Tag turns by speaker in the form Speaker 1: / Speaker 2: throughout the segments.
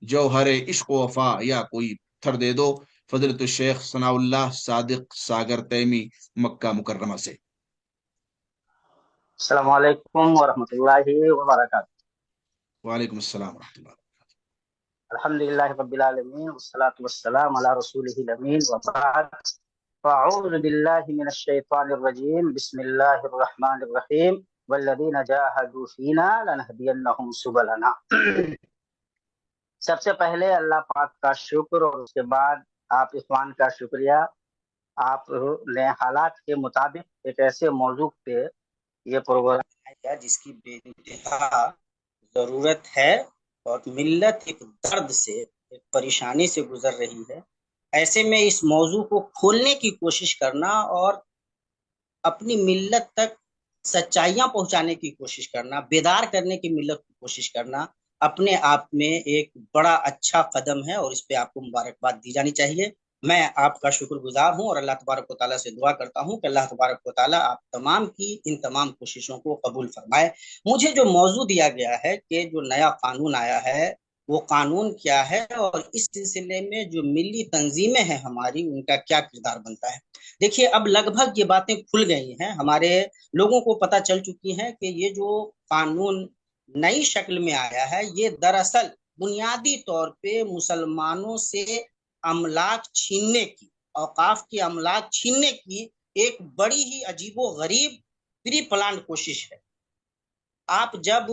Speaker 1: जौहर इश्क व वफा या कोई थर दे दो। फजलत शेख सनाउल्लाह सादिक सागर तैमी, मक्का मुकर्रमा से।
Speaker 2: अस्सलाम वालेकुम वरहमतुल्लाहि वबरकातुहू।
Speaker 1: वालेकुम अस्सलाम रहमतुल्लाह।
Speaker 2: अल्हम्दुलिल्लाहि रब्बिल आलमीन वस्सलातु वस्सलाम अला रसूलिहिल अमीन व बाद। फ़अऊज़ु बिल्लाहि मिनश शैतानिर रजीम। बिस्मिल्लाहिर रहमानिर रहीम। वल्लज़ीना जाहदू फ़ीना लनहदियन्नहुम सुबलना। सबसे पहले अल्लाह पाक का शुक्र और उसके बाद आप इखवान का शुक्रिया। आपने हालात के मुताबिक एक ऐसे मौजू पे ये प्रोग्राम किया जिसकी बेइंतहा जरूरत है और मिल्लत एक दर्द से, एक परेशानी से गुजर रही है। ऐसे में इस मौजू को खोलने की कोशिश करना और अपनी मिल्लत तक सच्चाइयां पहुंचाने की कोशिश करना, बेदार करने की मिल्लत की कोशिश करना, अपने आप में एक बड़ा अच्छा कदम है और इस पे आपको मुबारकबाद दी जानी चाहिए। मैं आपका शुक्रगुजार हूं और अल्लाह तबारक व तआला से दुआ करता हूं कि अल्लाह तबारक व तआला आप तमाम की इन तमाम कोशिशों को कबूल फरमाए। मुझे जो मौजू दिया गया है कि जो नया कानून आया है वो कानून क्या है और इस सिलसिले में जो मिली तंजीमें हैं हमारी, उनका क्या किरदार बनता है। देखिए, अब लगभग ये बातें खुल गई हैं, हमारे लोगों को पता चल चुकी है कि ये जो कानून नई शक्ल में आया है ये दरअसल बुनियादी तौर पे मुसलमानों से अमलाक छीनने की, औकाफ की अमलाक छीनने की एक बड़ी ही अजीबो गरीब प्री प्लान कोशिश है। आप जब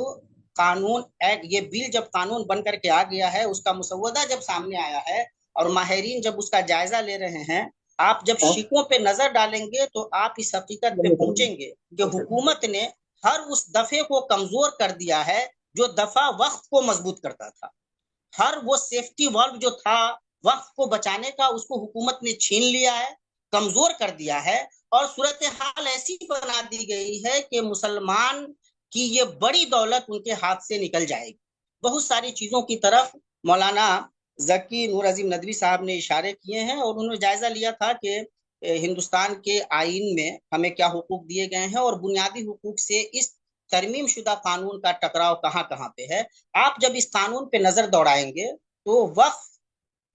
Speaker 2: कानून एक्ट, ये बिल जब कानून बन करके आ गया है, उसका मुसवदा जब सामने आया है और माहिरीन जब उसका जायजा ले रहे हैं, आप जब शिकों पे नजर डालेंगे तो आप इस हकीकत पे पहुंचेंगे कि हुकूमत ने हर उस दफे को कमजोर कर दिया है जो दफा वक्त को मजबूत करता था। हर वो सेफ्टी वर्क जो था वक्त को बचाने का, उसको हुकूमत ने छीन लिया है, कमजोर कर दिया है और सूरत हाल ऐसी बना दी गई है कि मुसलमान की ये बड़ी दौलत उनके हाथ से निकल जाएगी। बहुत सारी चीजों की तरफ मौलाना जकी नूर अजीम नदवी साहब ने इशारे किए हैं और उन्होंने जायजा लिया था कि हिंदुस्तान के आइन में हमें क्या हुकूक दिए गए हैं और बुनियादी हुकूक से इस तरमीम शुदा कानून का टकराव कहाँ कहाँ पे है। आप जब इस कानून पे नजर दौड़ाएंगे तो वक्फ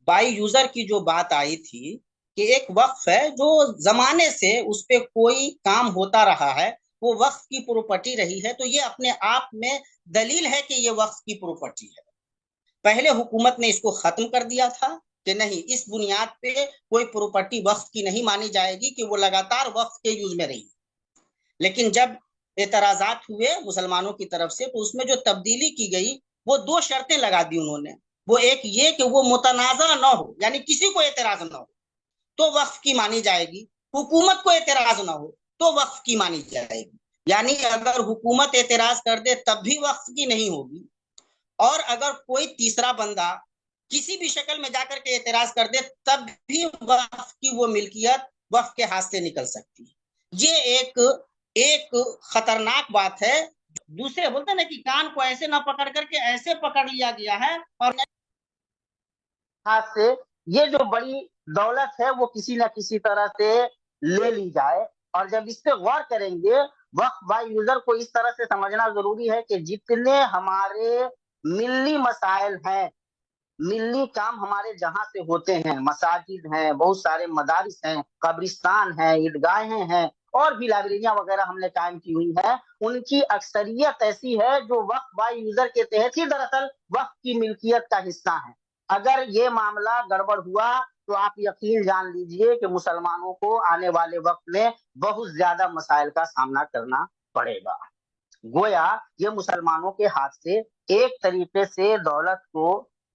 Speaker 2: बाई यूजर की जो बात आई थी कि एक वक्फ है जो जमाने से उस पे कोई काम होता रहा है, वो वक्फ की प्रॉपर्टी रही है, तो ये अपने आप में दलील है कि ये वक्फ की प्रॉपर्टी है। पहले हुकूमत ने इसको खत्म कर दिया था कि नहीं, इस बुनियाद पे कोई प्रॉपर्टी वक्फ की नहीं मानी जाएगी कि वो लगातार वक्फ के यूज में रही। लेकिन जब एतराजात हुए मुसलमानों की तरफ से तो उसमें जो तब्दीली की गई वो दो शर्तें लगा दी उन्होंने। वो एक ये कि वो मुतनाज़ा ना हो, यानी किसी को एतराज ना हो तो वक्फ की मानी जाएगी, हुकूमत को एतराज ना हो तो वक्फ की मानी जाएगी। यानी अगर हुकूमत एतराज कर दे तब भी वक्फ की नहीं होगी, और अगर कोई तीसरा बंदा किसी भी शक्ल में जाकर के एतराज कर दे तब भी वक्फ की वो मिल्कियत वक्फ के हाथ से निकल सकती है। ये एक एक खतरनाक बात है। दूसरे बोलते ना कि कान को ऐसे ना पकड़ करके ऐसे पकड़ लिया गया है और हाथ से ये जो बड़ी दौलत है वो किसी न किसी तरह से ले ली जाए। और जब इस पे गौर करेंगे, वक्फ बाय यूजर को इस तरह से समझना जरूरी है कि जितने हमारे मिल्ली मसाइल हैं, मिल्ली काम हमारे जहां से होते हैं, मसाजिद हैं, बहुत सारे मदारिस हैं, कब्रिस्तान हैं, ईदगाहें हैं और भी लाइब्रेरियां वगैरह हमने कायम की हुई है, उनकी अक्सरियत ऐसी है जो वक्फ बाय यूजर के तहत ही दरअसल वक्फ की मिल्कियत का हिस्सा है। अगर ये मामला गड़बड़ हुआ तो आप यकीन जान लीजिए कि मुसलमानों को आने वाले वक्त में बहुत ज्यादा मसाइल का सामना करना पड़ेगा। गोया ये मुसलमानों के हाथ से एक तरीके से दौलत को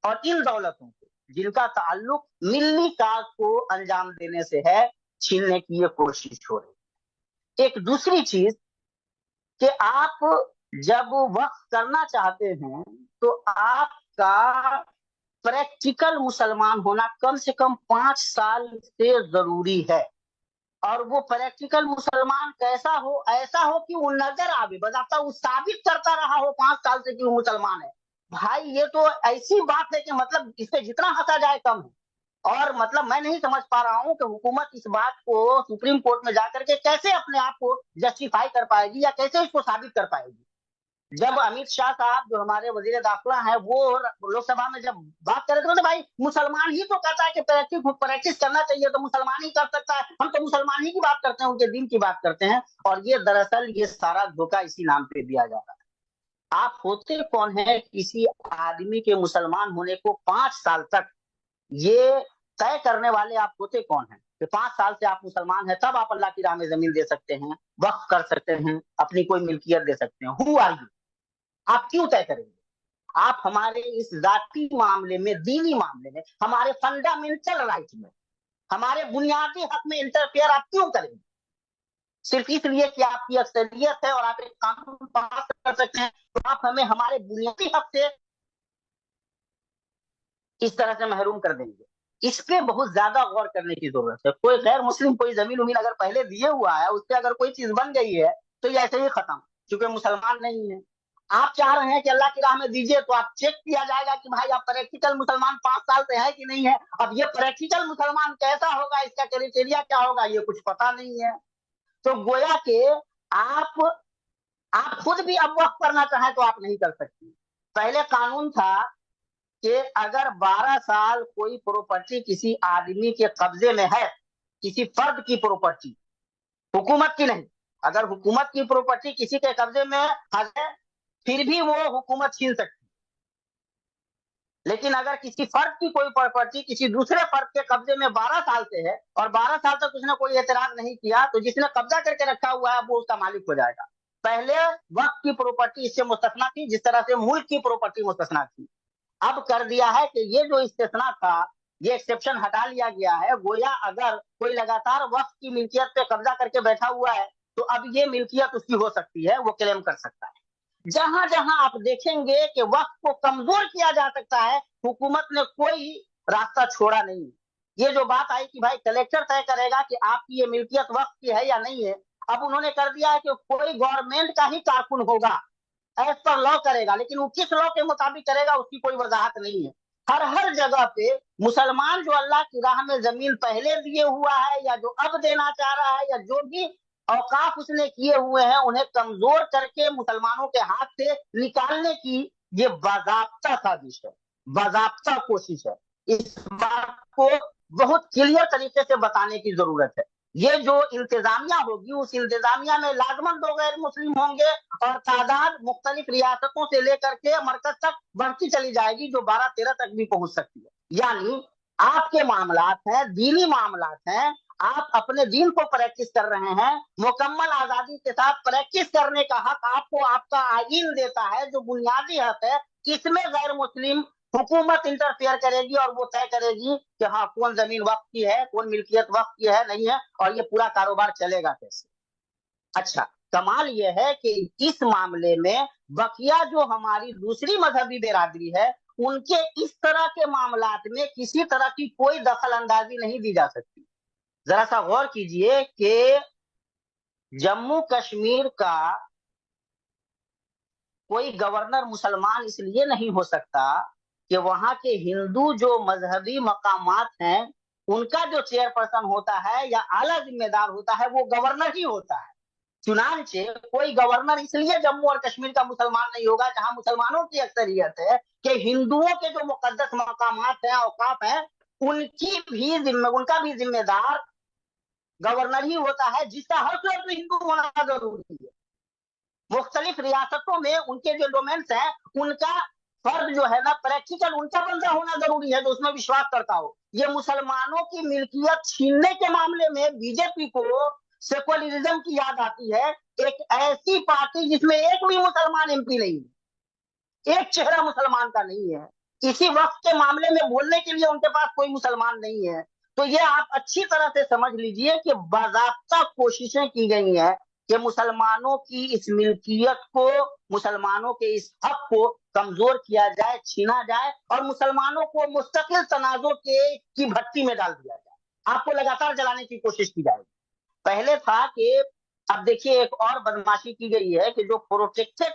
Speaker 2: और इन दौलतों को जिनका ताल्लुक मिल्ली कार को अंजाम देने से है, छीनने की ये कोशिश हो रही है। एक दूसरी चीज कि आप जब वक्फ करना चाहते हैं तो आपका प्रैक्टिकल मुसलमान होना कम से कम 5 साल से जरूरी है। और वो प्रैक्टिकल मुसलमान कैसा हो, ऐसा हो कि वो नजर आवे, बताता वो साबित करता रहा हो 5 साल से कि वो मुसलमान है। भाई ये तो ऐसी बात है कि मतलब इससे जितना हंसा जाए कम है। और मतलब मैं नहीं समझ पा रहा हूं कि हुकूमत इस बात को सुप्रीम कोर्ट में जाकर के कैसे अपने आप को जस्टिफाई कर पाएगी या कैसे इसको साबित कर पाएगी। जब अमित शाह साहब जो हमारे वजीर दाखिला हैं वो लोकसभा में जब बात कर रहे थे तो भाई मुसलमान ही तो कहता है कि प्रैक्टिस करना चाहिए, तो मुसलमान ही कर सकता है, हम तो मुसलमान ही की बात करते हैं, उनके दिन की बात करते हैं। और ये दरअसल ये सारा धोखा इसी नाम पे दिया जा रहा है। आप होते कौन है किसी आदमी के मुसलमान होने को 5 साल तक ये तय करने वाले? आप होते कौन हैं कि 5 साल से आप मुसलमान हैं तब आप अल्लाह की राह में जमीन दे सकते हैं, वक्फ कर सकते हैं, अपनी कोई मिल्कियत दे सकते हैं? Who are you? आप क्यों तय करेंगे? आप हमारे इस जाती मामले में, दीनी मामले में, हमारे फंडामेंटल राइट में, हमारे बुनियादी हक में इंटरफेयर आप क्यों करेंगे? सिर्फ इसलिए कि आपकी अक्सरियत है और आप एक कानून पास कर सकते हैं, तो आप हमें हमारे बुनियादी हक से इस तरह से महरूम कर देंगे। इस पे बहुत ज्यादा गौर करने की जरूरत है। कोई गैर मुस्लिम कोई जमीन उमीन अगर पहले दिए हुआ है, उससे अगर कोई चीज बन गई है तो ये ऐसे ही खत्म, क्योंकि मुसलमान नहीं है। आप चाह रहे हैं कि अल्लाह की राह में दीजिए, तो आप चेक किया जाएगा कि भाई आप प्रैक्टिकल मुसलमान 5 साल से है कि नहीं है। अब ये प्रैक्टिकल मुसलमान कैसा होगा, इसका क्राइटेरिया क्या होगा, ये कुछ पता नहीं है। तो गोया के आप खुद भी अब वक्त करना चाहें तो आप नहीं कर सकते। पहले कानून था कि अगर 12 साल कोई प्रॉपर्टी किसी आदमी के कब्जे में है, किसी फर्द की प्रॉपर्टी, हुकूमत की नहीं, अगर हुकूमत की प्रॉपर्टी किसी के कब्जे में है फिर भी वो हुकूमत छीन सकती। लेकिन अगर किसी फर्द की कोई प्रॉपर्टी किसी दूसरे फर्द के कब्जे में 12 साल से है और 12 साल तक उसने कोई एतराज नहीं किया, तो जिसने कब्जा करके रखा हुआ है वो उसका मालिक हो जाएगा। पहले वक्त की प्रॉपर्टी इससे मुस्तस्ना थी, जिस तरह से मुल्क की प्रॉपर्टी मुस्तस्ना थी। अब कर दिया है कि ये जो इस्तेस्ना था, ये एक्सेप्शन हटा लिया गया है। गोया अगर कोई लगातार वक्त की मिल्कियत पे कब्जा करके बैठा हुआ है तो अब ये मिल्कियत उसकी हो सकती है, वो क्लेम कर सकता है। जहां जहां आप देखेंगे कि वक्त को कमजोर किया जा सकता है, हुकूमत ने कोई रास्ता छोड़ा नहीं। ये जो बात आई कि भाई कलेक्टर तय करेगा कि आपकी ये मिल्कियत वक्त की है या नहीं है, अब उन्होंने कर दिया है कि कोई गवर्नमेंट का ही कारकुन होगा, एज पर लॉ करेगा, लेकिन वो किस लॉ के मुताबिक करेगा उसकी कोई वजाहत नहीं है। हर जगह पे मुसलमान जो अल्लाह की राह में जमीन पहले दिए हुआ है या जो अब देना चाह रहा है या जो भी औकाफ उसने किए हुए हैं, उन्हें कमजोर करके मुसलमानों के हाथ से निकालने की ये बाज़ाब्ता साजिश है, बाज़ाब्ता कोशिश है। इस बात को बहुत क्लियर तरीके से बताने की जरूरत है। ये जो इंतजामिया होगी, उस इंतजामिया में लाजमन 2 गैर मुस्लिम होंगे और तादाद मुख्तलिफ रियासतों से लेकर के मरकज तक बढ़ती चली जाएगी, जो 12-13 तक भी पहुंच सकती है। यानी आपके मामलात हैं, दीनी मामलात हैं, आप अपने दीन को प्रैक्टिस कर रहे हैं, मुकम्मल आजादी के साथ प्रैक्टिस करने का हक आपको आपका आईन देता है, जो बुनियादी हक है। इसमें गैर मुस्लिम हुकूमत इंटरफेयर करेगी और वो तय करेगी कि हाँ कौन जमीन वक्त की है, कौन मिल्कियत वक्त की है, नहीं है, और ये पूरा कारोबार चलेगा कैसे। अच्छा, कमाल ये है कि इस मामले में बकिया जो हमारी दूसरी मजहबी बिरादरी है, उनके इस तरह के मामलात में किसी तरह की कोई दखल अंदाजी नहीं दी जा सकती। जरा सा गौर कीजिए कि जम्मू कश्मीर का कोई गवर्नर मुसलमान इसलिए नहीं हो सकता कि वहां के हिंदू जो मजहबी मकामात हैं, उनका जो चेयरपर्सन होता है या आला जिम्मेदार होता है वो गवर्नर ही होता है। चुनांचे कोई गवर्नर इसलिए जम्मू और कश्मीर का मुसलमान नहीं होगा जहां मुसलमानों की अक्सरियत है, कि हिंदुओं के जो मुकद्दस मकामात हैं, औकाफ हैं, उनका भी जिम्मेदार गवर्नर ही होता है, जिसका हर सूरत में हिंदू होना जरूरी है। मुख्तलिफ रियासतों में उनके जो डोमेन्स हैं, उनका फर्ज जो है ना प्रैक्टिकल उनका बंदा होना जरूरी है, जो उसमें विश्वास करता हो। ये मुसलमानों की मिल्कियत छीनने के मामले में बीजेपी को सेकुलरिज्म की याद आती है। एक ऐसी पार्टी जिसमें एक भी मुसलमान एमपी नहीं है, एक चेहरा मुसलमान का नहीं है, इसी वक्त के मामले में बोलने के लिए उनके पास कोई मुसलमान नहीं है। तो ये आप अच्छी तरह से समझ लीजिए कि बाज़ाब्ता कोशिशें की गई हैं कि मुसलमानों की इस मिल्कियत को, मुसलमानों के इस हक को कमजोर किया जाए, छीना जाए और मुसलमानों को मुस्तकिल तनाजों की भट्टी में डाल दिया जाए। आपको लगातार जलाने की कोशिश की जाएगी। पहले था कि अब देखिए एक और बदमाशी की गई है कि जो प्रोटेक्टेड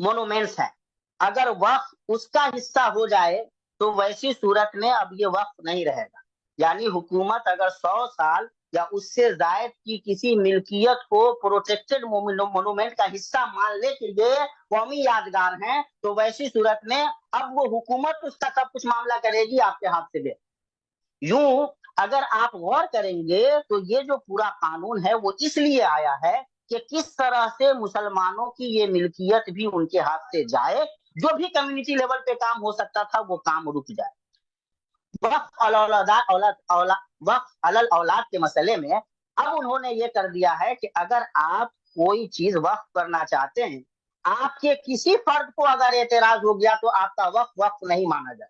Speaker 2: मोनूमेंट्स हैं, अगर वक्फ उसका हिस्सा हो जाए तो वैसी सूरत में अब ये वक्फ नहीं रहेगा। यानी हुकूमत अगर 100 साल या उससे जायद की किसी मिल्कियत को प्रोटेक्टेड मोनूमेंट का हिस्सा मानने के लिए कौमी यादगार हैं, तो वैसी सूरत में अब वो हुकूमत उसका सब कुछ मामला करेगी आपके हाथ से दे। यूं अगर आप गौर करेंगे तो ये जो पूरा कानून है वो इसलिए आया है कि किस तरह से मुसलमानों की ये मिल्कियत भी उनके हाथ से जाए, जो भी कम्युनिटी लेवल पे काम हो सकता था वो काम रुक जाए। वक्फ अलल औलाद के मसले में अब उन्होंने ये कर दिया है कि अगर आप कोई चीज वक्फ करना चाहते हैं, आपके किसी फर्द को अगर एतराज हो गया तो आपका वक्फ नहीं माना जाए।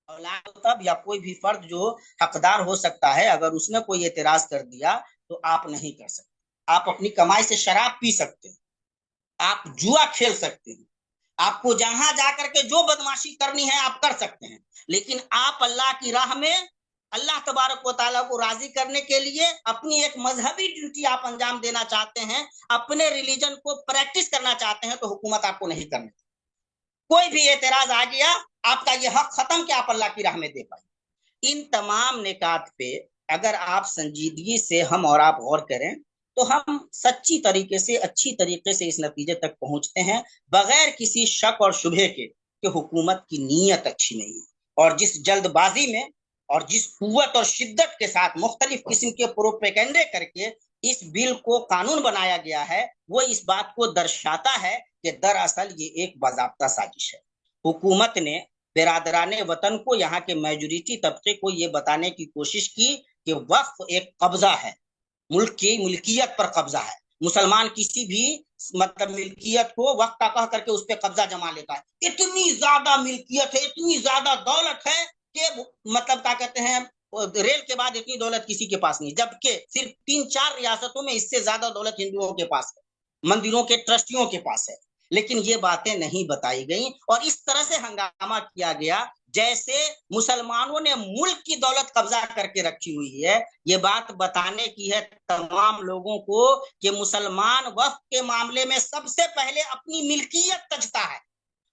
Speaker 2: औलाद तब या कोई भी फर्द जो हकदार हो सकता है, अगर उसने कोई एतराज कर दिया तो आप नहीं कर सकते। आप अपनी कमाई से शराब पी सकते हैं, आप जुआ खेल सकते हैं, आपको जहां जाकर के जो बदमाशी करनी है आप कर सकते हैं, लेकिन आप अल्लाह की राह में अल्लाह तबारक व तआला को राजी करने के लिए अपनी एक मजहबी ड्यूटी आप अंजाम देना चाहते हैं, अपने रिलीजन को प्रैक्टिस करना चाहते हैं, तो हुकूमत आपको नहीं करने। कोई भी एतराज आ गया, आपका ये हक खत्म कि आप अल्लाह की राह में दे पाए। इन तमाम निकात पे अगर आप संजीदगी से हम और आप गौर करें तो हम सच्ची तरीके से, अच्छी तरीके से इस नतीजे तक पहुंचते हैं बगैर किसी शक और शुबे के कि हुकूमत की नीयत अच्छी नहीं है, और जिस जल्दबाजी में और जिस कुव्वत और शिद्दत के साथ मुख्तलिफ किस्म के प्रोपेगेंडे करके इस बिल को कानून बनाया गया है, वो इस बात को दर्शाता है कि दरअसल ये एक बाज़ाब्ता साजिश है। हुकूमत ने बिरादराने वतन को, यहाँ के मेजोरिटी तबके को ये बताने की कोशिश की कि वक्फ एक कब्जा है, मुल्क की मिल्कियत पर कब्जा है। मुसलमान किसी भी मतलब मिल्कियत को वक्त का कह करके उस पर कब्जा जमा लेता है। इतनी ज्यादा मिल्कियत है, इतनी ज्यादा दौलत है कि मतलब क्या कहते हैं, रेल के बाद इतनी दौलत किसी के पास नहीं, जबकि सिर्फ 3-4 रियासतों में इससे ज्यादा दौलत हिंदुओं के पास है, मंदिरों के ट्रस्टियों के पास है। लेकिन ये बातें नहीं बताई गई और इस तरह से हंगामा किया गया जैसे मुसलमानों ने मुल्क की दौलत कब्जा करके रखी हुई है। ये बात बताने की है तमाम लोगों को कि मुसलमान वक्फ के मामले में सबसे पहले अपनी मिल्कियत तजता है।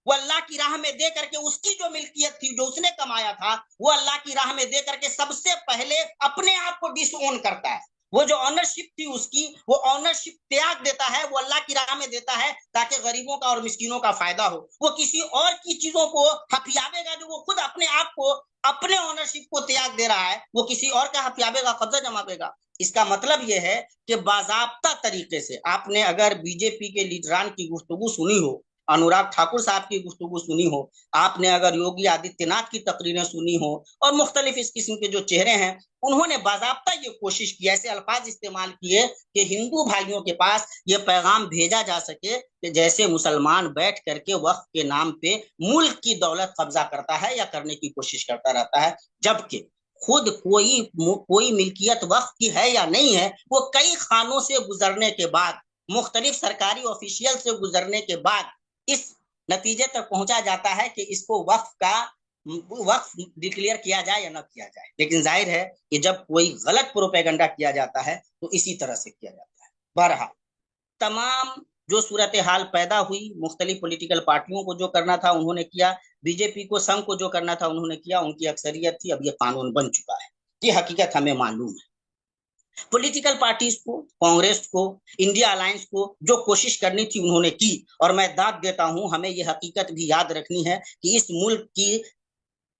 Speaker 2: वो अल्लाह की राह में दे करके उसकी जो मिल्कियत थी, जो उसने कमाया था, वो अल्लाह की राह में दे करके सबसे पहले अपने आप को डिसओन करता है। वो जो ऑनरशिप थी उसकी, वो ऑनरशिप त्याग देता है, वो अल्लाह की राह में देता है ताकि गरीबों का और मिस्किनों का फायदा हो। वो किसी और की चीजों को हथियावेगा जो वो खुद अपने आप को, अपने ऑनरशिप को त्याग दे रहा है, वो किसी और का हथियावेगा, कब्जा जमावेगा। इसका मतलब यह है कि बाज़ाब्ता तरीके से आपने अगर बीजेपी के लीडरान की गुफ्तगू सुनी हो, अनुराग ठाकुर साहब की गुफ्तगू सुनी हो, आपने अगर योगी आदित्यनाथ की तकरीरें सुनी हो और मुख्तलिफ इस किस्म के जो चेहरे हैं, उन्होंने बाज़ाब्ता ये कोशिश की, ऐसे अल्फाज इस्तेमाल किए कि हिंदू भाइयों के पास ये पैगाम भेजा जा सके कि जैसे मुसलमान बैठ करके वक्फ के नाम पे मुल्क की दौलत कब्जा करता है या करने की कोशिश करता रहता है, जबकि खुद कोई मिल्कियत वक्फ की है या नहीं है, वो कई खानों से गुजरने के बाद, मुख्तलिफ सरकारी ऑफिशियल से गुजरने के बाद इस नतीजे तक पहुंचा जाता है कि इसको वक्फ डिक्लेयर किया जाए या न किया जाए। लेकिन जाहिर है कि जब कोई गलत प्रोपेगेंडा किया जाता है तो इसी तरह से किया जाता है। बहरहाल तमाम जो सूरत हाल पैदा हुई, मुख्तलिफ पॉलिटिकल पार्टियों को जो करना था उन्होंने किया, बीजेपी को, संघ को जो करना था उन्होंने किया, उनकी अक्सरियत थी। अब ये कानून बन चुका है, ये हकीकत हमें मालूम है। पॉलिटिकल पार्टीज को, कांग्रेस को, इंडिया अलायंस को जो कोशिश करनी थी उन्होंने की, और मैं दाद देता हूं, हमें ये हकीकत भी याद रखनी है कि इस मुल्क की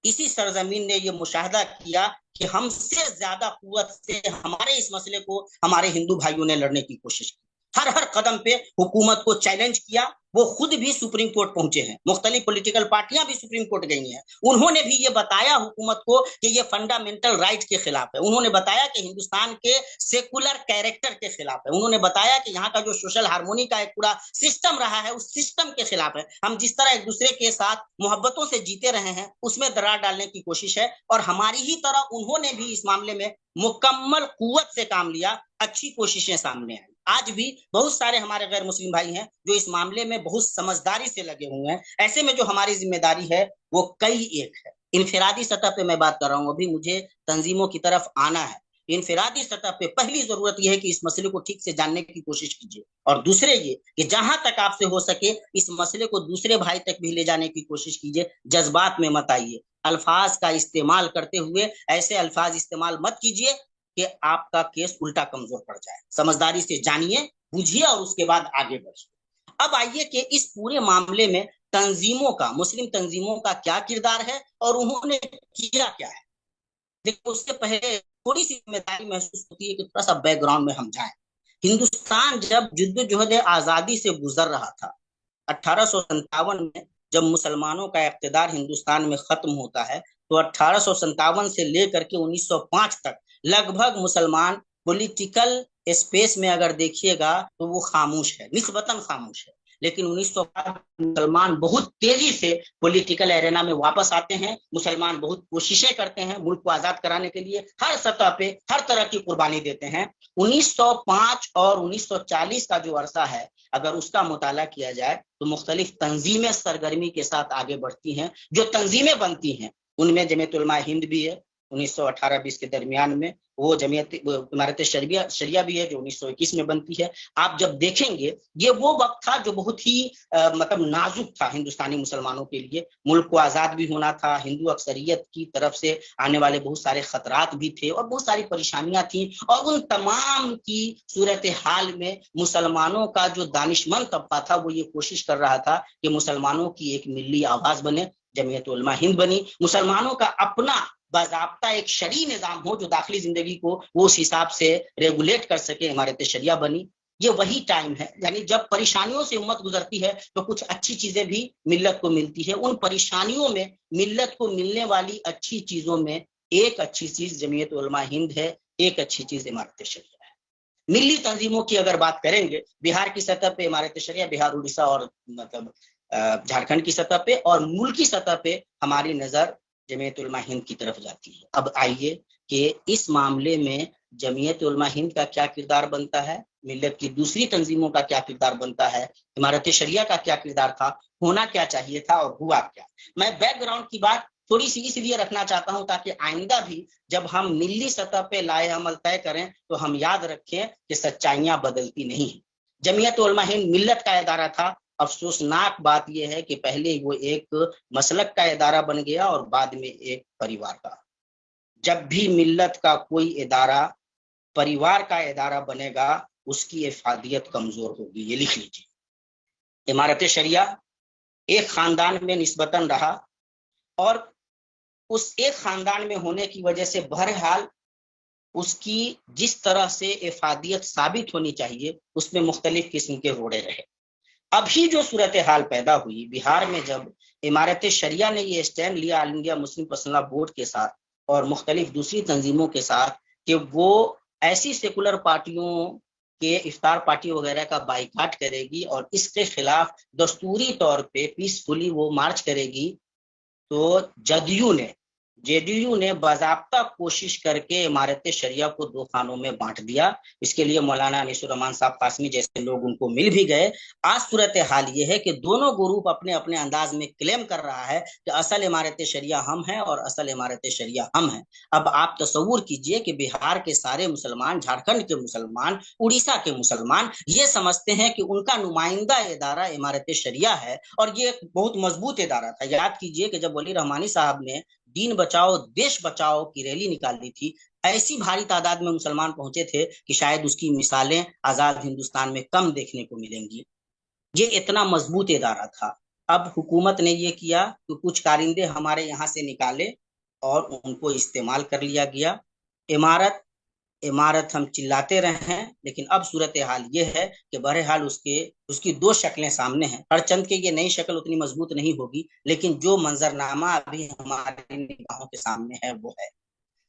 Speaker 2: इसी सरजमीन ने ये मुशाहदा किया कि हमसे ज्यादा कुव्वत से हमारे इस मसले को हमारे हिंदू भाइयों ने लड़ने की कोशिश की, हर कदम पे हुकूमत को चैलेंज किया। वो खुद भी सुप्रीम कोर्ट पहुंचे हैं, मुख्तलिफ पॉलिटिकल पार्टियां भी सुप्रीम कोर्ट गई हैं। उन्होंने भी ये बताया हुकूमत को कि ये फंडामेंटल राइट के खिलाफ है। उन्होंने बताया कि हिंदुस्तान के सेकुलर कैरेक्टर के खिलाफ है। उन्होंने बताया कि यहाँ का जो सोशल हार्मोनी का एक पूरा सिस्टम रहा है, उस सिस्टम के खिलाफ है। हम जिस तरह एक दूसरे के साथ मोहब्बतों से जीते रहे हैं, उसमें दरार डालने की कोशिश है, और हमारी ही तरह उन्होंने भी इस मामले में मुकम्मल कुव्वत से काम लिया, अच्छी कोशिशें सामने आई। आज भी बहुत सारे हमारे गैर मुस्लिम भाई हैं जो इस मामले में बहुत समझदारी से लगे हुए हैं। ऐसे में जो हमारी जिम्मेदारी है वो कई एक है। इनफिरादी सतह पे मैं बात कर रहा हूँ, अभी मुझे तंजीमों की तरफ आना है। इनफिरादी सतह पे पहली जरूरत यह है कि इस मसले को ठीक से जानने की कोशिश कीजिए, और दूसरे ये कि जहां तक आपसे हो सके इस मसले को दूसरे भाई तक भी ले जाने की कोशिश कीजिए। जज्बात में मत आइए, अल्फाज का इस्तेमाल करते हुए ऐसे अल्फाज इस्तेमाल मत कीजिए
Speaker 3: کہ آپ کا کیس الٹا کمزور پڑ جائے. سمجھداری سے جانیے, بوجھیے اور اس کے بعد آگے بڑھیے. اب آئیے کہ اس پورے معاملے میں تنظیموں کا, مسلم تنظیموں کا کیا کردار ہے اور انہوں نے کیا کیا ہے. دیکھو, اس سے پہلے تھوڑی سی ذمہ داری محسوس ہوتی ہے کہ تھوڑا سا بیک گراؤنڈ میں ہم جائیں. ہندوستان جب جدوجہد آزادی سے گزر رہا تھا 1857 میں, جب مسلمانوں کا اقتدار ہندوستان میں ختم ہوتا ہے, تو 1857 سے لے کر کے 1905 تک لگ بھگ مسلمان پولیٹیکل اسپیس میں اگر دیکھیے گا تو وہ خاموش ہے, نسبتاً خاموش ہے. لیکن 1905 مسلمان بہت تیزی سے پولیٹیکل ایرینا میں واپس آتے ہیں. مسلمان بہت کوششیں کرتے ہیں ملک کو آزاد کرانے کے لیے, ہر سطح پہ ہر طرح کی قربانی دیتے ہیں. 1905 اور 1940 کا جو عرصہ ہے, اگر اس کا مطالعہ کیا جائے تو مختلف تنظیمیں سرگرمی کے ساتھ آگے بڑھتی ہیں. جو تنظیمیں بنتی ہیں ان میں جمعیت علماء ہند بھی ہے 1918-20 کے درمیان میں, وہ جمعیت امارت شریعہ بھی ہے جو 1921 میں بنتی ہے. آپ جب دیکھیں گے یہ وہ وقت تھا جو بہت ہی مطلب نازک تھا ہندوستانی مسلمانوں کے لیے. ملک کو آزاد بھی ہونا تھا, ہندو اکثریت کی طرف سے آنے والے بہت سارے خطرات بھی تھے اور بہت ساری پریشانیاں تھیں, اور ان تمام کی صورتحال میں مسلمانوں کا جو دانشمند طبقہ تھا وہ یہ کوشش کر رہا تھا کہ مسلمانوں کی ایک ملی آواز بنے. جمعیت علماء ہند بنی, مسلمانوں کا اپنا باضابطہ ایک شرعی نظام ہو جو داخلی زندگی کو وہ اس حساب سے ریگولیٹ کر سکے, امارت شریعہ بنی. یہ وہی ٹائم ہے, یعنی جب پریشانیوں سے امت گزرتی ہے تو کچھ اچھی چیزیں بھی ملت کو ملتی ہے. ان پریشانیوں میں ملت کو ملنے والی اچھی چیزوں میں ایک اچھی چیز جمعیت علماء ہند ہے, ایک اچھی چیز امارت شریعہ ہے. ملی تنظیموں کی اگر بات کریں گے, بہار کی سطح پہ امارت شریعہ, بہار اڑیسہ اور مطلب جھارکھنڈ کی سطح پہ, اور ملکی سطح پہ ہماری نظر جمعیت علماء ہند کی طرف جاتی ہے. اب آئیے کہ اس معاملے میں جمعیت علماء ہند کا کیا کردار بنتا ہے, ملت کی دوسری تنظیموں کا کیا کردار بنتا ہے, امارت شریعہ کا کیا کردار تھا, ہونا کیا چاہیے تھا اور ہوا کیا. میں بیک گراؤنڈ کی بات تھوڑی سی اس لیے رکھنا چاہتا ہوں تاکہ آئندہ بھی جب ہم ملی سطح پہ لائے عمل طے کریں تو ہم یاد رکھیں کہ سچائیاں بدلتی نہیں ہیں. جمعیت علماء ہند ملت کا ادارہ تھا. افسوسناک بات یہ ہے کہ پہلے وہ ایک مسلک کا ادارہ بن گیا اور بعد میں ایک پریوار کا. جب بھی ملت کا کوئی ادارہ پریوار کا ادارہ بنے گا اس کی افادیت کمزور ہوگی, یہ لکھ لیجیے. امارت شریعہ ایک خاندان میں نسبتاً رہا, اور اس ایک خاندان میں ہونے کی وجہ سے بہرحال اس کی جس طرح سے افادیت ثابت ہونی چاہیے اس میں مختلف قسم کے روڑے رہے. ابھی جو صورتحال پیدا ہوئی بہار میں, جب امارت شریعہ نے یہ اسٹینڈ لیا آل انڈیا مسلم پرسنل لا بورڈ کے ساتھ اور مختلف دوسری تنظیموں کے ساتھ کہ وہ ایسی سیکولر پارٹیوں کے افطار پارٹی وغیرہ کا بائیکاٹ کرے گی اور اس کے خلاف دستوری طور پہ پیسفلی وہ مارچ کرے گی, تو جے ڈی یو نے باضابطہ کوشش کر کے امارت شریعہ کو دو خانوں میں بانٹ دیا. اس کے لیے مولانا انیس الرحمان صاحب قاسمی جیسے لوگ ان کو مل بھی گئے. آج صورتحال یہ ہے کہ دونوں گروپ اپنے اپنے انداز میں کلیم کر رہا ہے کہ اصل امارت شریعہ ہم ہیں اور اصل امارت شریعہ ہم ہیں. اب آپ تصور کیجئے کہ بہار کے سارے مسلمان, جھارکھنڈ کے مسلمان, اڑیسہ کے مسلمان یہ سمجھتے ہیں کہ ان کا نمائندہ ادارہ امارت شریعہ ہے, اور یہ ایک بہت مضبوط ادارہ تھا. یاد کیجئے کہ جب ولی رحمانی صاحب نے دین بچاؤ دیش بچاؤ کی ریلی نکالی تھی, ایسی بھاری تعداد میں مسلمان پہنچے تھے کہ شاید اس کی مثالیں آزاد ہندوستان میں کم دیکھنے کو ملیں گی. یہ اتنا مضبوط ادارہ تھا. اب حکومت نے یہ کیا کہ کچھ کارندے ہمارے یہاں سے نکالے اور ان کو استعمال کر لیا گیا. امارت ہم چلاتے رہے ہیں, لیکن اب صورتحال یہ ہے کہ بہرحال اس کی دو شکلیں سامنے ہیں. ہر چند کے یہ نئی شکل اتنی مضبوط نہیں ہوگی, لیکن جو منظرنامہ ابھی ہمارے نگاہوں کے سامنے ہے وہ ہے.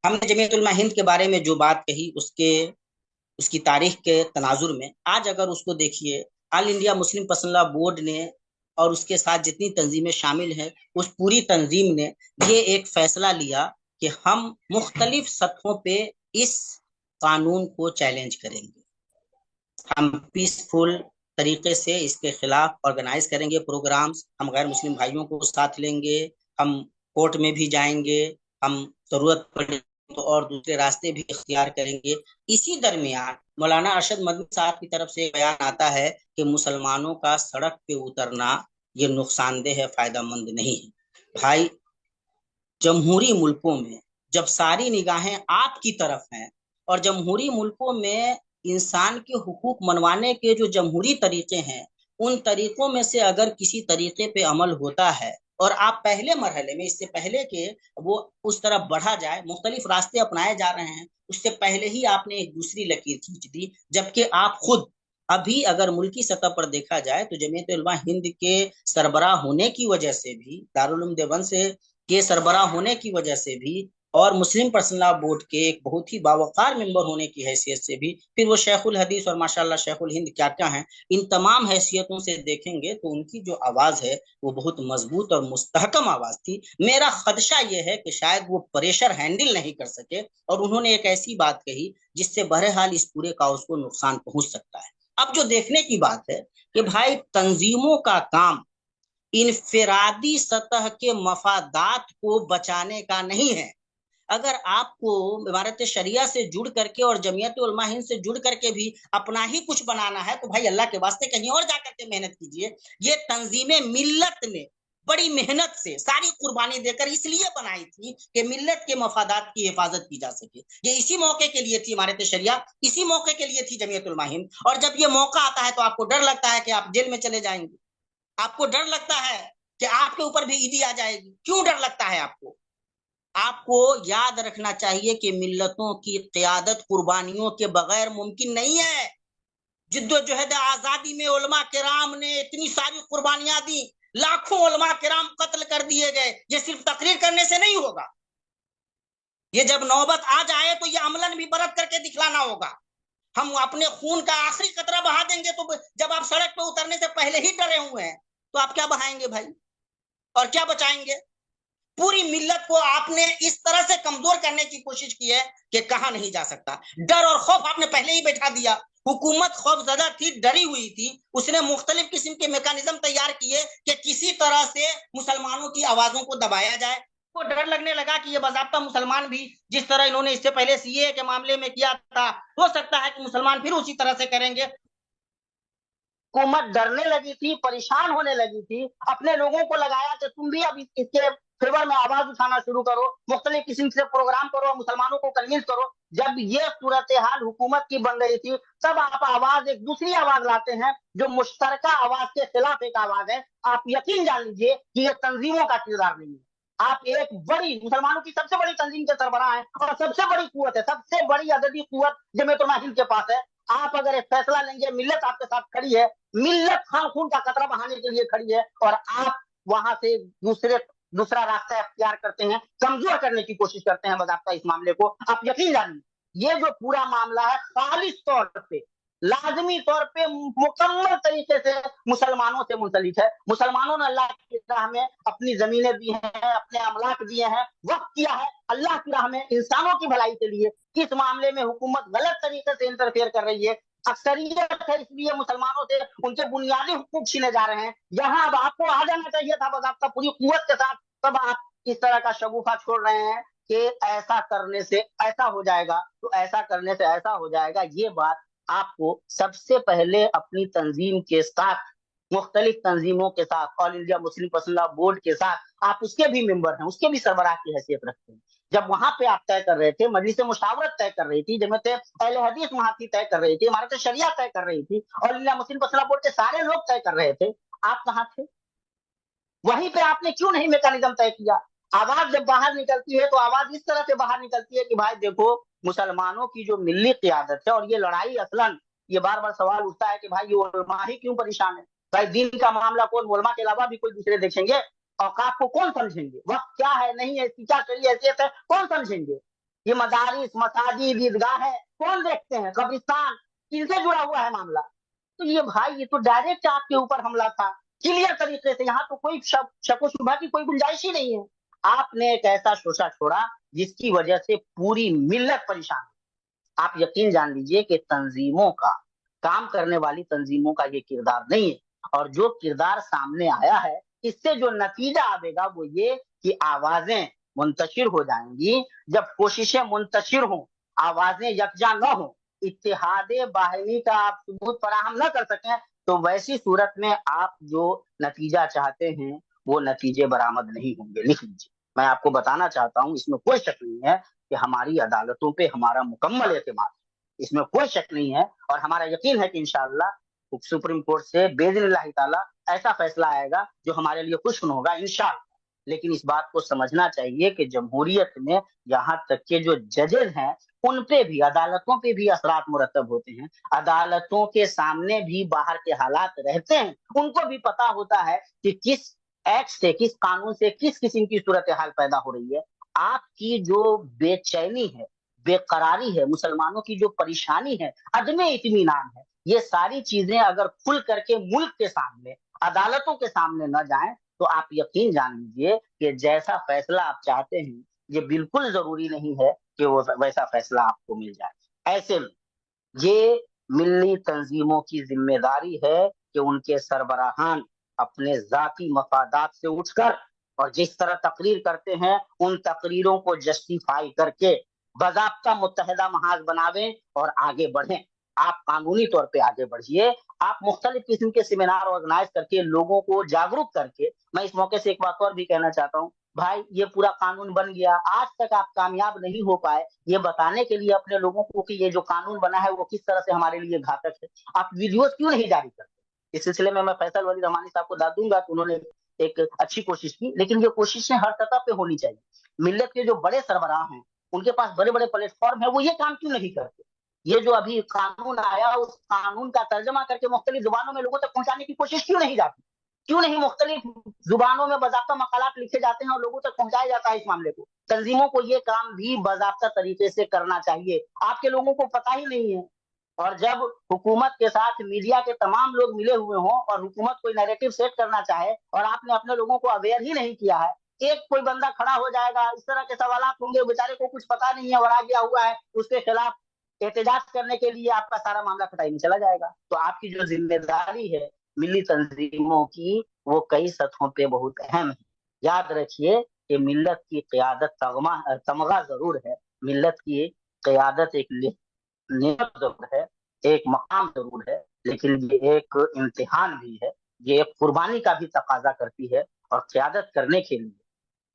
Speaker 3: ہم نے جمعیت علماء ہند کے بارے میں جو بات کہی اس کی تاریخ کے تناظر میں آج اگر اس کو دیکھیے, آل انڈیا مسلم پرسنل لا بورڈ نے اور اس کے ساتھ جتنی تنظیمیں شامل ہیں اس پوری تنظیم نے یہ ایک فیصلہ لیا کہ ہم مختلف سطحوں پہ اس قانون کو چیلنج کریں گے. ہم پیسفل طریقے سے اس کے خلاف آرگنائز کریں گے پروگرامز, ہم غیر مسلم بھائیوں کو ساتھ لیں گے, ہم کورٹ میں بھی جائیں گے, ہم ضرورت پڑے تو اور دوسرے راستے بھی اختیار کریں گے. اسی درمیان مولانا ارشد مدنی صاحب کی طرف سے بیان آتا ہے کہ مسلمانوں کا سڑک پہ اترنا یہ نقصان دہ ہے, فائدہ مند نہیں ہے. بھائی, جمہوری ملکوں میں جب ساری نگاہیں آپ کی طرف ہیں اور جمہوری ملکوں میں انسان کے حقوق منوانے کے جو جمہوری طریقے ہیں ان طریقوں میں سے اگر کسی طریقے پہ عمل ہوتا ہے اور آپ پہلے مرحلے میں اس سے پہلے کہ وہ اس طرف بڑھا جائے مختلف راستے اپنائے جا رہے ہیں اس سے پہلے ہی آپ نے ایک دوسری لکیر کھینچ دی، جبکہ آپ خود ابھی اگر ملکی سطح پر دیکھا جائے تو جمعیت علماء ہند کے سربراہ ہونے کی وجہ سے بھی، دارالعلوم دیوبند سے کے سربراہ ہونے کی وجہ سے بھی اور مسلم پرسنل لا بورڈ کے ایک بہت ہی باوقار ممبر ہونے کی حیثیت سے بھی، پھر وہ شیخ الحدیث اور ماشاءاللہ شیخ الہند کیا کیا ہیں، ان تمام حیثیتوں سے دیکھیں گے تو ان کی جو آواز ہے وہ بہت مضبوط اور مستحکم آواز تھی۔ میرا خدشہ یہ ہے کہ شاید وہ پریشر ہینڈل نہیں کر سکے اور انہوں نے ایک ایسی بات کہی جس سے بہرحال اس پورے کاؤس کو نقصان پہنچ سکتا ہے۔ اب جو دیکھنے کی بات ہے کہ بھائی تنظیموں کا کام انفرادی سطح کے مفادات کو بچانے کا نہیں ہے۔ اگر آپ کو عمارت شریعہ سے جڑ کر کے اور جمعیت علماء ہند سے جڑ کر کے بھی اپنا ہی کچھ بنانا ہے تو بھائی اللہ کے واسطے کہیں اور جا کر کے محنت کیجئے۔ یہ تنظیمیں ملت نے بڑی محنت سے ساری قربانی دے کر اس لیے بنائی تھی کہ ملت کے مفادات کی حفاظت کی جا سکے۔ یہ اسی موقع کے لیے تھی عمارت شریعہ، اسی موقع کے لیے تھی جمعیت علماء ہند، اور جب یہ موقع آتا ہے تو آپ کو ڈر لگتا ہے کہ آپ جیل میں چلے جائیں گے، آپ کو ڈر لگتا ہے کہ آپ کے اوپر بھی عیدی آ جائے گی۔ کیوں ڈر لگتا ہے آپ کو؟ آپ کو یاد رکھنا چاہیے کہ ملتوں کی قیادت قربانیوں کے بغیر ممکن نہیں ہے۔ جد و جہد آزادی میں علماء کرام نے اتنی ساری قربانیاں دی، لاکھوں علماء کرام قتل کر دیے گئے، یہ صرف تقریر کرنے سے نہیں ہوگا، یہ جب نوبت آ جائے تو یہ عملاً بھی برت کر کے دکھلانا ہوگا۔ ہم اپنے خون کا آخری قطرہ بہا دیں گے تو جب آپ سڑک پہ اترنے سے پہلے ہی ڈرے ہوئے ہیں تو آپ کیا بہائیں گے بھائی، اور کیا بچائیں گے؟ پوری ملت کو آپ نے اس طرح سے کمزور کرنے کی کوشش کی ہے کہ کہا نہیں جا سکتا۔ ڈر اور خوف آپ نے پہلے ہی بیٹھا دیا، حکومت خوف زدہ تھی، ڈری ہوئی تھی، اس نے مختلف قسم کے میکانزم تیار کیے کہ کسی طرح سے مسلمانوں کی آوازوں کو دبایا جائے۔ کو ڈر لگنے لگا کہ یہ باضابطہ مسلمان بھی جس طرح انہوں نے اس سے پہلے سی اے کے معاملے میں کیا تھا، ہو سکتا ہے کہ مسلمان پھر اسی طرح سے کریں گے۔
Speaker 2: حکومت ڈرنے لگی تھی، پریشان ہونے لگی تھی، اپنے لوگوں کو لگایا کہ تم بھی اب اس کے فیور میں آواز اٹھانا شروع کرو، مختلف قسم سے پروگرام کرو، مسلمانوں کو کنوینس کرو۔ جب یہ صورتحال حکومت کی بن رہی تھی تب آپ آواز ایک دوسری آواز لاتے ہیں جو مشترکہ آواز کے خلاف ایک آواز ہے۔ آپ یقین جان لیجئے کہ یہ تنظیموں کا کردار نہیں ہے۔ آپ ایک بڑی مسلمانوں کی سب سے بڑی تنظیم کے سربراہ ہیں اور سب سے بڑی قوت ہے، سب سے بڑی عددی قوت جمعیت علماء ہند کے پاس ہے۔ آپ اگر ایک فیصلہ لیں گے، ملت آپ کے ساتھ کھڑی ہے، ملت خون کا قطرہ بہانے کے لیے کھڑی ہے، اور آپ وہاں سے دوسرا راستہ اختیار کرتے ہیں، کمزور کرنے کی کوشش کرتے ہیں باضابطہ اس معاملے کو۔ آپ یقین جانیے یہ جو پورا معاملہ ہے خالص طور پہ لازمی طور پہ مکمل طریقے سے مسلمانوں سے منسلک ہے۔ مسلمانوں نے اللہ کی راہ میں اپنی زمینیں دی ہیں، اپنے املاک دیے ہیں، وقت کیا ہے اللہ کی راہ میں انسانوں کی بھلائی کے لیے۔ اس معاملے میں حکومت غلط طریقے سے انٹرفیئر کر رہی ہے، اکثریت ہے اس لیے مسلمانوں سے ان کے بنیادی حقوق چھینے جا رہے ہیں۔ یہاں اب آپ کو آ جانا چاہیے تھا باضابطہ پوری قوت کے ساتھ، تب آپ اس طرح کا شگوفہ چھوڑ رہے ہیں کہ ایسا کرنے سے ایسا ہو جائے گا، تو ایسا کرنے سے ایسا ہو جائے گا۔ یہ بات آپ کو سب سے پہلے اپنی تنظیم کے ساتھ، مختلف تنظیموں کے ساتھ، آل انڈیا مسلم پرسنل لا بورڈ کے ساتھ، آپ اس کے بھی ممبر ہیں، اس کے بھی سربراہ کی حیثیت رکھتے ہیں۔ جب وہاں پہ آپ طے کر رہے تھے، مجلس مشاورت طے کر رہی تھی، جمعیت اہل حدیث وہاں کی طے کر رہی تھی، عمارت شریعہ طے کر رہی تھی، آل انڈیا مسلم پرسنل لا بورڈ کے سارے لوگ طے کر رہے تھے، آپ کہاں تھے؟ وہیں پہ آپ نے کیوں نہیں میکانزم طے کیا؟ آواز جب باہر نکلتی ہے تو آواز اس طرح سے باہر نکلتی ہے کہ بھائی دیکھو مسلمانوں کی جو ملی قیادت ہے، اور یہ لڑائی اصلاً یہ بار بار سوال اٹھتا ہے کہ بھائی یہ علماء ہی کیوں پریشان ہے؟ بھائی دین کا معاملہ کون علماء کے علاوہ بھی کوئی دوسرے دیکھیں گے؟ اوقاف کو کون سمجھیں گے؟ وقت کیا ہے نہیں ہے، اس کی کیا شرعی حیثیت ہے، کون سمجھیں گے؟ یہ مدارس، مساجد، عیدگاہ ہے، کون دیکھتے ہیں؟ قبرستان، کن سے جڑا ہوا ہے معاملہ؟ تو یہ بھائی یہ تو ڈائریکٹ آپ کے اوپر حملہ تھا، کلیئر طریقے سے، یہاں تو کوئی شک و شبہ کی کوئی گنجائش ہی نہیں ہے۔ آپ نے ایک ایسا شوشہ چھوڑا جس کی وجہ سے پوری ملت پریشان ہے۔ آپ یقین جان لیجئے کہ تنظیموں کا، کام کرنے والی تنظیموں کا یہ کردار نہیں ہے، اور جو کردار سامنے آیا ہے اس سے جو نتیجہ آئے گا وہ یہ کہ آوازیں منتشر ہو جائیں گی۔ جب کوششیں منتشر ہوں، آوازیں یکجا نہ ہوں، اتحاد باہمی کا آپ ثبوت فراہم نہ کر سکیں، تو ویسی صورت میں آپ جو نتیجہ چاہتے ہیں وہ نتیجے برآمد نہیں ہوں گے۔ لکھ لیجیے۔ میں آپ کو بتانا چاہتا ہوں اس میں کوئی شک نہیں ہے کہ ہماری عدالتوں پہ ہمارا مکمل اعتماد ہے، اس میں کوئی شک نہیں ہے، اور ہمارا یقین ہے کہ انشاءاللہ سپریم کورٹ سے باذن اللہ تعالیٰ ایسا فیصلہ آئے گا جو ہمارے لیے خوشگوار ہوگا انشاءاللہ۔ لیکن اس بات کو سمجھنا چاہیے کہ جمہوریت میں یہاں تک کہ جو ججز ہیں ان پہ بھی، عدالتوں پہ بھی اثرات مرتب ہوتے ہیں، عدالتوں کے سامنے بھی باہر کے حالات رہتے ہیں، ان کو بھی پتا ہوتا ہے کہ کس ایکٹ سے، کس قانون سے کس قسم کی صورتحال پیدا ہو رہی ہے۔ آپ کی جو بے چینی ہے، بے قراری ہے، مسلمانوں کی جو پریشانی ہے، عدم اطمینان ہے، یہ ساری چیزیں اگر کھل کر کے ملک کے سامنے، عدالتوں کے سامنے نہ جائیں تو آپ یقین جان لیجئے کہ جیسا فیصلہ آپ چاہتے ہیں یہ بالکل ضروری نہیں ہے کہ وہ ویسا فیصلہ آپ کو مل جائے۔ ایسے میں یہ ملی تنظیموں کی ذمہ داری ہے کہ ان کے سربراہان اپنے ذاتی مفادات سے اٹھ کر اور جس طرح تقریر کرتے ہیں ان تقریروں کو جسٹیفائی کر کے باضابطہ متحدہ محاذ بناویں اور آگے بڑھیں۔ آپ قانونی طور پہ آگے بڑھیے، آپ مختلف قسم کے سیمینار آرگنائز کر کے لوگوں کو جاگروک کر کے، میں اس موقع سے ایک بات اور بھی کہنا چاہتا ہوں، بھائی یہ پورا قانون بن گیا، آج تک آپ کامیاب نہیں ہو پائے یہ بتانے کے لیے اپنے لوگوں کو کہ یہ جو قانون بنا ہے وہ کس طرح سے ہمارے لیے گھاتک ہے، آپ ویڈیوز کیوں نہیں جاری کرتے؟ اس سلسلے میں فیصل ولی رحمانی صاحب کو داد دوں گا کہ انہوں نے ایک اچھی کوشش کی، لیکن یہ کوششیں ہر سطح پہ ہونی چاہیے۔ ملت کے جو بڑے سربراہ ہیں ان کے پاس بڑے بڑے پلیٹ فارم ہیں، وہ یہ کام کیوں نہیں کرتے؟ یہ جو ابھی قانون آیا اس قانون کا ترجمہ کر کے مختلف زبانوں میں لوگوں تک پہنچانے کی کوشش کیوں نہیں جاتی؟ کیوں نہیں مختلف زبانوں میں باضابطہ مقالات لکھے جاتے ہیں اور لوگوں تک پہنچایا جاتا ہے اس معاملے کو؟ تنظیموں کو یہ کام بھی باضابطہ طریقے سے کرنا چاہیے، آپ کے لوگوں کو پتہ ہی نہیں ہے۔ اور جب حکومت کے ساتھ میڈیا کے تمام لوگ ملے ہوئے ہوں اور حکومت کوئی نیریٹو سیٹ کرنا چاہے اور آپ نے اپنے لوگوں کو اویئر ہی نہیں کیا ہے، ایک کوئی بندہ کھڑا ہو جائے گا، اس طرح کے سوالات ہوں گے، بیچارے کو کچھ پتا نہیں ہے اور آ گیا ہوا ہے، اس کے خلاف احتجاج کرنے کے لیے آپ کا سارا معاملہ کھٹائی میں چلا جائے گا۔ تو آپ کی جو ذمہ داری ہے ملی تنظیموں کی وہ کئی سطحوں پہ بہت اہم ہے۔ یاد رکھیے کہ ملت کی قیادت تمغہ ضرور ہے، ملت کی قیادت ایک نعمت ضرور ہے، ایک مقام ضرور ہے، لیکن یہ ایک امتحان بھی ہے، یہ ایک قربانی کا بھی تقاضا کرتی ہے، اور قیادت کرنے کے لیے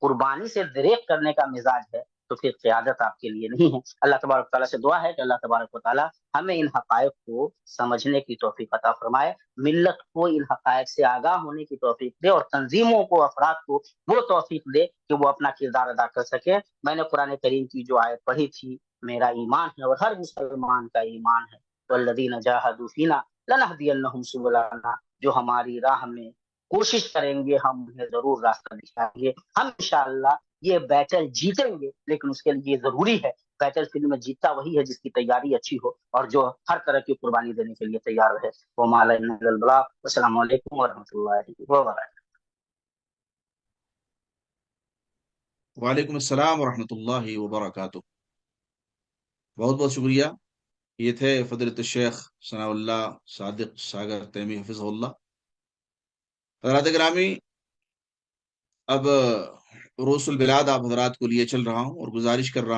Speaker 2: قربانی سے دریغ کرنے کا مزاج ہے تو پھر قیادت آپ کے لیے نہیں ہے۔ اللہ تبارک تعالیٰ سے دعا ہے کہ اللہ تبارک و تعالیٰ ہمیں ان حقائق کو سمجھنے کی توفیق عطا فرمائے، ملت کو ان حقائق سے آگاہ ہونے کی توفیق دے، اور تنظیموں کو، افراد کو وہ توفیق دے کہ وہ اپنا کردار ادا کر سکے۔ میں نے قرآن کریم کی جو آیت پڑھی تھی، میرا ایمان ہے اور ہر مسلمان کا ایمان ہے، والذین جاہدوا فینا لنہدینہم سبلنا، جو ہماری راہ میں کوشش کریں گے ہم انہیں ضرور راستہ دکھائیں گے۔ ہم انشاءاللہ یہ بیٹل جیتیں گے، لیکن اس کے لیے ضروری ہے بیٹل فیلڈ میں جیتتا وہی ہے جس کی تیاری اچھی ہو اور جو ہر طرح کی قربانی دینے کے لیے تیار رہے۔ وما علینا الا البلاغ۔ السلام علیکم ورحمۃ اللہ وبرکاتہ۔
Speaker 1: وعلیکم السلام ورحمۃ اللہ وبرکاتہ۔ بہت بہت شکریہ۔ یہ تھے فضیلت الشیخ ثناء اللہ صادق ساگر تیمی حفظہ اللہ۔ حضرات گرامی، اب روس البلاد آپ حضرات کو لیے چل رہا ہوں اور گزارش کر رہا ہوں